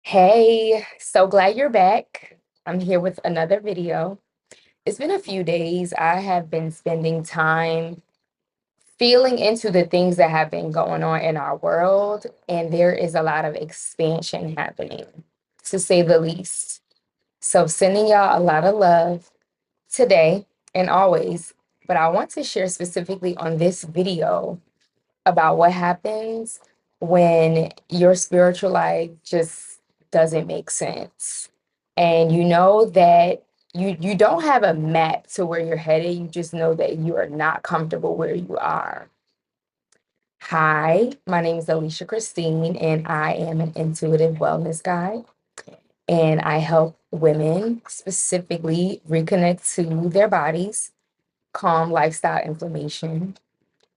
Hey, so glad you're back. I'm here with another video. It's been a few days. I have been spending time feeling into the things that have been going on in our world, and there is a lot of expansion happening, to say the least. So, sending y'all a lot of love today and always, but I want to share specifically on this video about what happens when your spiritual life just doesn't make sense. And you know that you don't have a map to where you're headed. You just know that you are not comfortable where you are. Hi, my name is Alicia Christine, and I am an intuitive wellness guide. And I help women specifically reconnect to their bodies, calm lifestyle inflammation,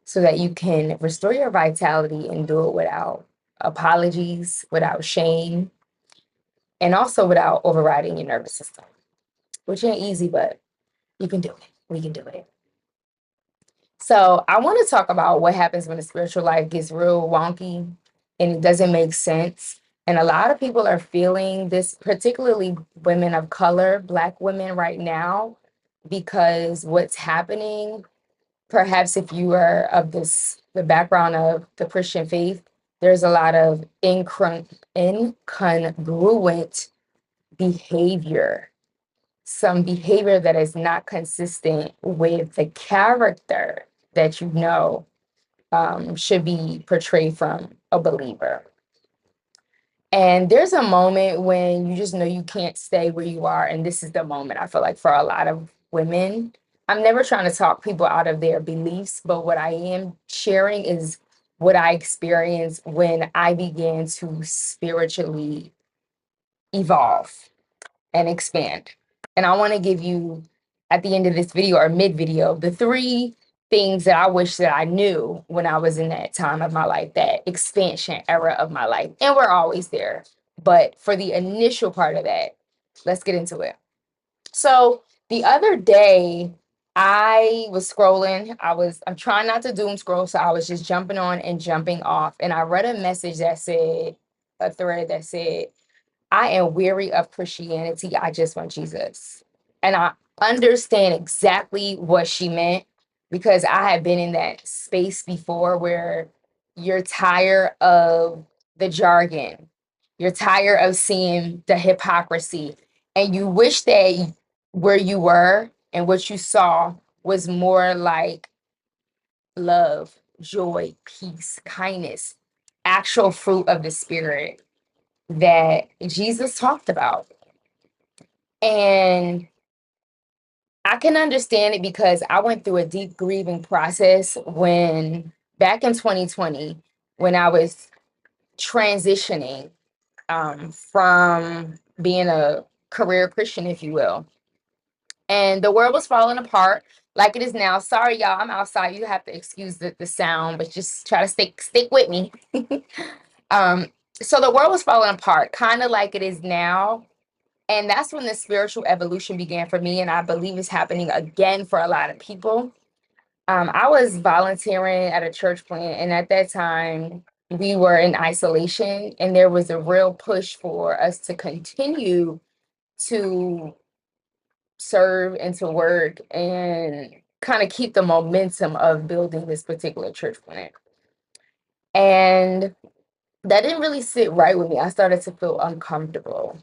so that you can restore your vitality and do it without apologies, without shame, and also without overriding your nervous system, which ain't easy, but you can do it. We can do it. So, I want to talk about what happens when the spiritual life gets real wonky and it doesn't make sense. And a lot of people are feeling this, particularly women of color, Black women right now, because what's happening. Perhaps if you are of the background of the Christian faith, there's a lot of incongruent behavior, some behavior that is not consistent with the character that should be portrayed from a believer. And there's a moment when you just know you can't stay where you are. And this is the moment I feel like for a lot of women. I'm never trying to talk people out of their beliefs, but what I am sharing is what I experienced when I began to spiritually evolve and expand. And I want to give you at the end of this video or mid video the three things that I wish that I knew when I was in that time of my life, that expansion era of my life. And we're always there. But for the initial part of that, let's get into it. So the other day, I was scrolling. I'm trying not to doom scroll. So I was just jumping on and jumping off. And I read a message that said, a thread that said, I am weary of Christianity. I just want Jesus. And I understand exactly what she meant because I had been in that space before where you're tired of the jargon, you're tired of seeing the hypocrisy, and you wish that where you were and what you saw was more like love, joy, peace, kindness, actual fruit of the Spirit that Jesus talked about. And I can understand it because I went through a deep grieving process when back in 2020, when I was transitioning from being a career Christian, if you will. And the world was falling apart like it is now. Sorry, y'all, I'm outside. You have to excuse the sound, but just try to stick with me. um, so the world was falling apart, kind of like it is now. And that's when the spiritual evolution began for me. And I believe it's happening again for a lot of people. I was volunteering at a church plant. And at that time, we were in isolation. And there was a real push for us to continue to serve and to work and kind of keep the momentum of building this particular church plant. And that didn't really sit right with me. I started to feel uncomfortable.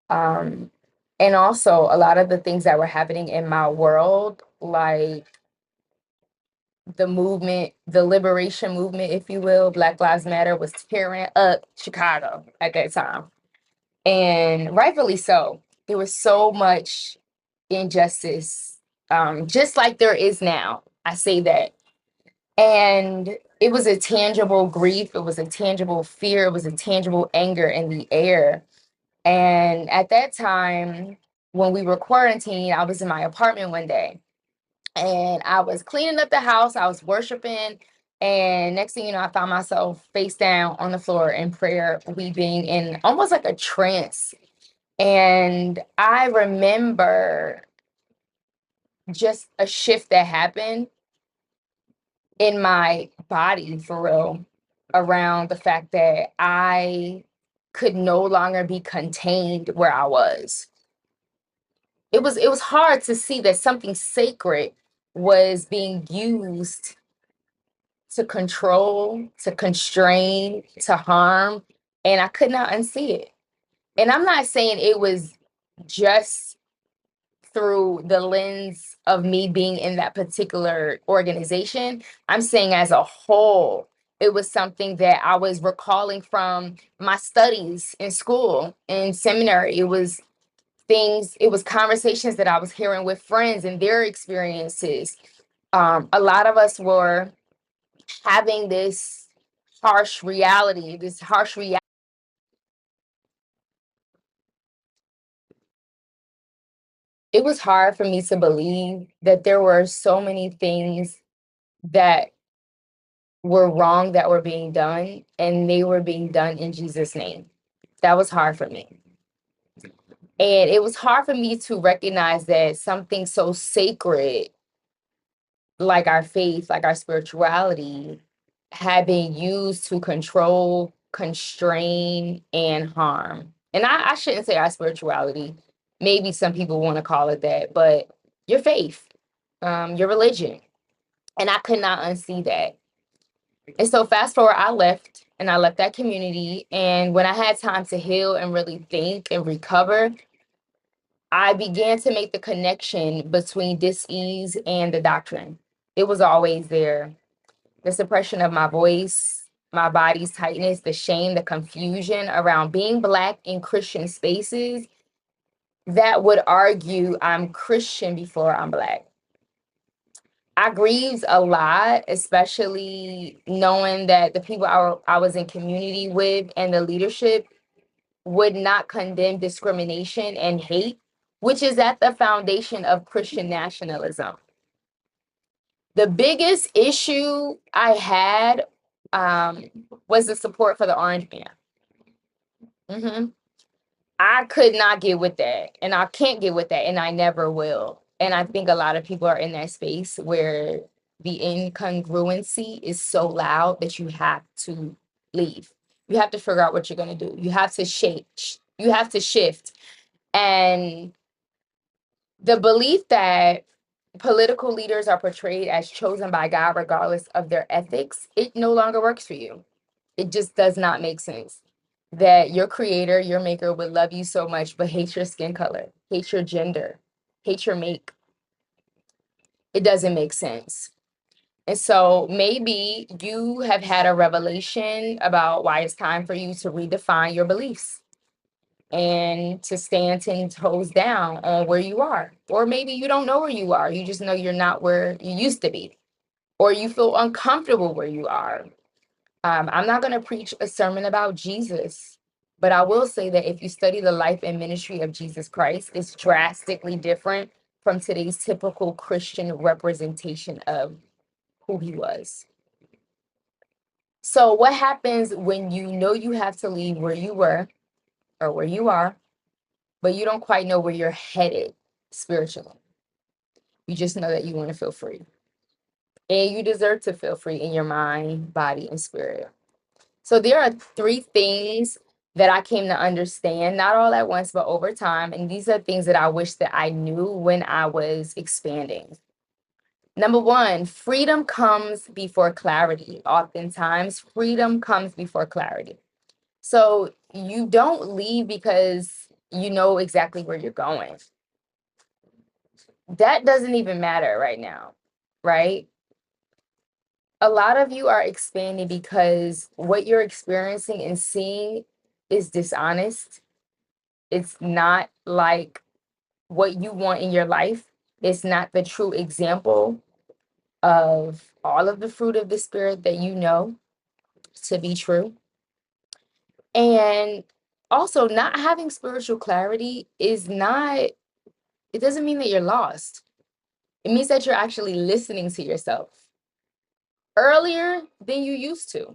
Um, and also a lot of the things that were happening in my world, like the movement, the liberation movement, if you will, Black Lives Matter, was tearing up Chicago at that time. And rightfully so. There was so much injustice, just like there is now. I say that. And it was a tangible grief, it was a tangible fear, it was a tangible anger in the air. And at that time, when we were quarantined, I was in my apartment one day and I was cleaning up the house, I was worshiping. And next thing you know, I found myself face down on the floor in prayer, weeping in almost like a trance. And I remember just a shift that happened in my body for real around the fact that I could no longer be contained where I was. It was hard to see that something sacred was being used to control, to constrain, to harm, and I could not unsee it. And I'm not saying it was just through the lens of me being in that particular organization. I'm saying as a whole, it was something that I was recalling from my studies in school, in seminary. It was conversations that I was hearing with friends and their experiences. A lot of us were having this harsh reality. It was hard for me to believe that there were so many things that were wrong that were being done, and they were being done in Jesus' name. That was hard for me. And it was hard for me to recognize that something so sacred, like our faith, like our spirituality, had been used to control, constrain, and harm. And I shouldn't say our spirituality. Maybe some people want to call it that, but your faith, your religion. And I could not unsee that. And so fast forward, I left that community. And when I had time to heal and really think and recover, I began to make the connection between dis-ease and the doctrine. It was always there. The suppression of my voice, my body's tightness, the shame, the confusion around being Black in Christian spaces that would argue I'm Christian before I'm Black. I grieved a lot, especially knowing that the people I was in community with and the leadership would not condemn discrimination and hate, which is at the foundation of Christian nationalism. The biggest issue I had was the support for the Orange Man. Mhm. I could not get with that, and I can't get with that, and I never will. And I think a lot of people are in that space where the incongruency is so loud that you have to leave. You have to figure out what you're going to do. You have to you have to shift. And the belief that political leaders are portrayed as chosen by God regardless of their ethics, it no longer works for you. It just does not make sense that your creator, your maker would love you so much, but hate your skin color, hate your gender, hate your make. It doesn't make sense. And so maybe you have had a revelation about why it's time for you to redefine your beliefs and to stand 10 toes down on where you are. Or maybe you don't know where you are. You just know you're not where you used to be, or you feel uncomfortable where you are. I'm not going to preach a sermon about Jesus, but I will say that if you study the life and ministry of Jesus Christ, it's drastically different from today's typical Christian representation of who he was. So, what happens when you know you have to leave where you were or where you are, but you don't quite know where you're headed spiritually? You just know that you want to feel free. And you deserve to feel free in your mind, body, and spirit. So there are three things that I came to understand, not all at once, but over time. And these are things that I wish that I knew when I was expanding. Number one, freedom comes before clarity. Oftentimes, freedom comes before clarity. So you don't leave because you know exactly where you're going. That doesn't even matter right now, right? A lot of you are expanding because what you're experiencing and seeing is dishonest. It's not like what you want in your life. It's not the true example of all of the fruit of the spirit that you know to be true. And also, not having spiritual clarity is not, it doesn't mean that you're lost. It means that you're actually listening to yourself earlier than you used to.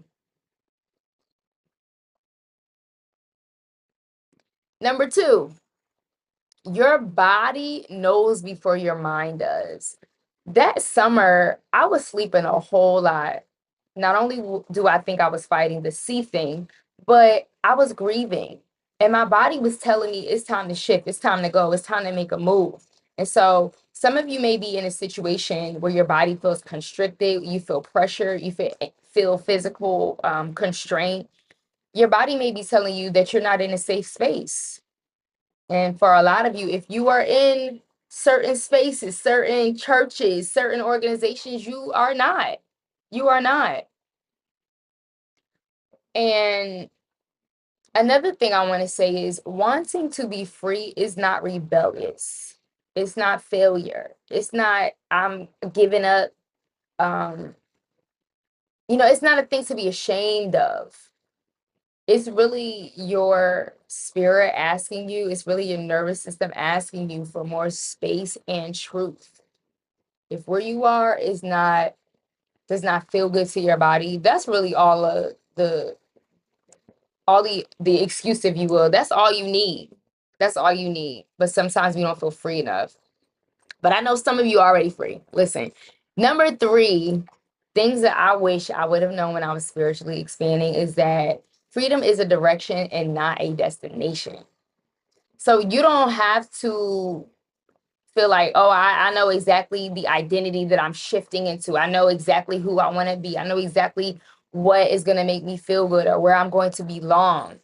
Number two, your body knows before your mind does. That summer, I was sleeping a whole lot. Not only do I think I was fighting the C thing, but I was grieving, and my body was telling me it's time to shift, it's time to go, it's time to make a move. And so some of you may be in a situation where your body feels constricted, you feel pressure, you feel physical constraint. Your body may be telling you that you're not in a safe space. And for a lot of you, if you are in certain spaces, certain churches, certain organizations, you are not. You are not. And another thing I want to say is wanting to be free is not rebellious. It's not failure. It's not I'm giving up. Um, it's not a thing to be ashamed of. It's really your spirit asking you, it's really your nervous system asking you for more space and truth. If where you are does not feel good to your body, that's really all the excuse, if you will. That's all you need. That's all you need. But sometimes we don't feel free enough. But I know some of you are already free. Listen, number 3, things that I wish I would have known when I was spiritually expanding is that freedom is a direction and not a destination. So you don't have to feel like, oh, I know exactly the identity that I'm shifting into. I know exactly who I want to be. I know exactly what is going to make me feel good or where I'm going to belong.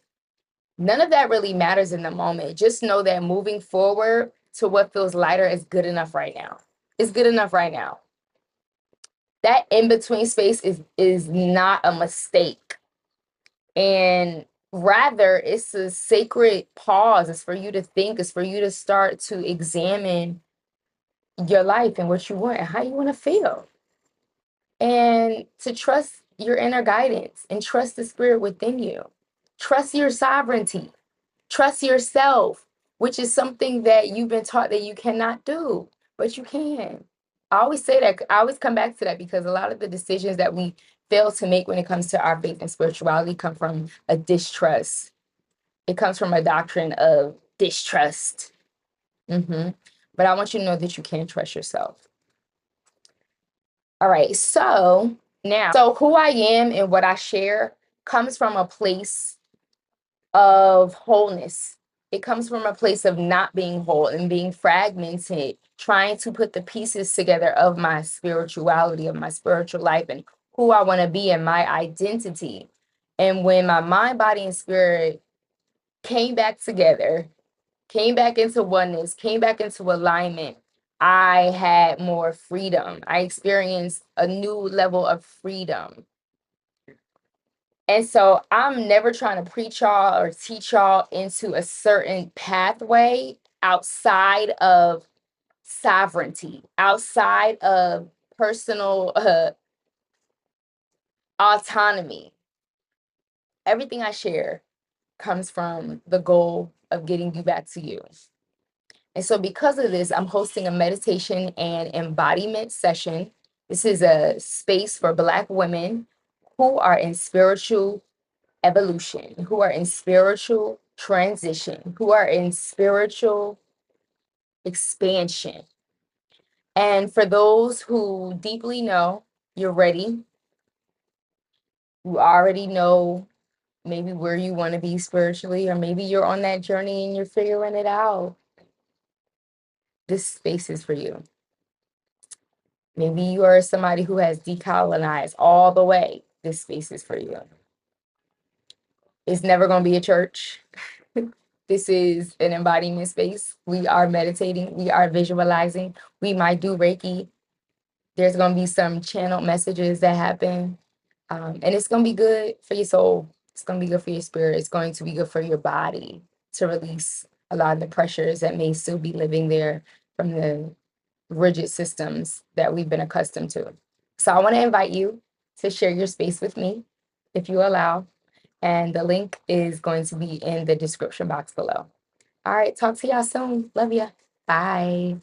None of that really matters in the moment. Just know that moving forward to what feels lighter is good enough right now. It's good enough right now. That in-between space is not a mistake. And rather, it's a sacred pause. It's for you to think. It's for you to start to examine your life and what you want and how you want to feel. And to trust your inner guidance and trust the spirit within you. Trust your sovereignty. Trust yourself, which is something that you've been taught that you cannot do, but you can. I always say that. I always come back to that because a lot of the decisions that we fail to make when it comes to our faith and spirituality come from a distrust. It comes from a doctrine of distrust. But I want you to know that you can trust yourself. All right, so who I am and what I share comes from a place of wholeness. It comes from a place of not being whole and being fragmented, trying to put the pieces together of my spirituality, of my spiritual life, and who I want to be and my identity. And when my mind, body, and spirit came back together, came back into oneness, came back into alignment, I had more freedom. I experienced a new level of freedom. And so I'm never trying to preach y'all or teach y'all into a certain pathway outside of sovereignty, outside of personal autonomy. Everything I share comes from the goal of getting you back to you. And so because of this, I'm hosting a meditation and embodiment session. This is a space for Black women who are in spiritual evolution, who are in spiritual transition, who are in spiritual expansion. And for those who deeply know you're ready, you already know maybe where you want to be spiritually, or maybe you're on that journey and you're figuring it out. This space is for you. Maybe you are somebody who has decolonized all the way. This space is for you. It's never going to be a church. This is an embodiment space. We are meditating. We are visualizing. We might do Reiki. There's going to be some channeled messages that happen. And it's going to be good for your soul. It's going to be good for your spirit. It's going to be good for your body to release a lot of the pressures that may still be living there from the rigid systems that we've been accustomed to. So I want to invite you to share your space with me, if you allow. And the link is going to be in the description box below. All right, talk to y'all soon. Love ya. Bye.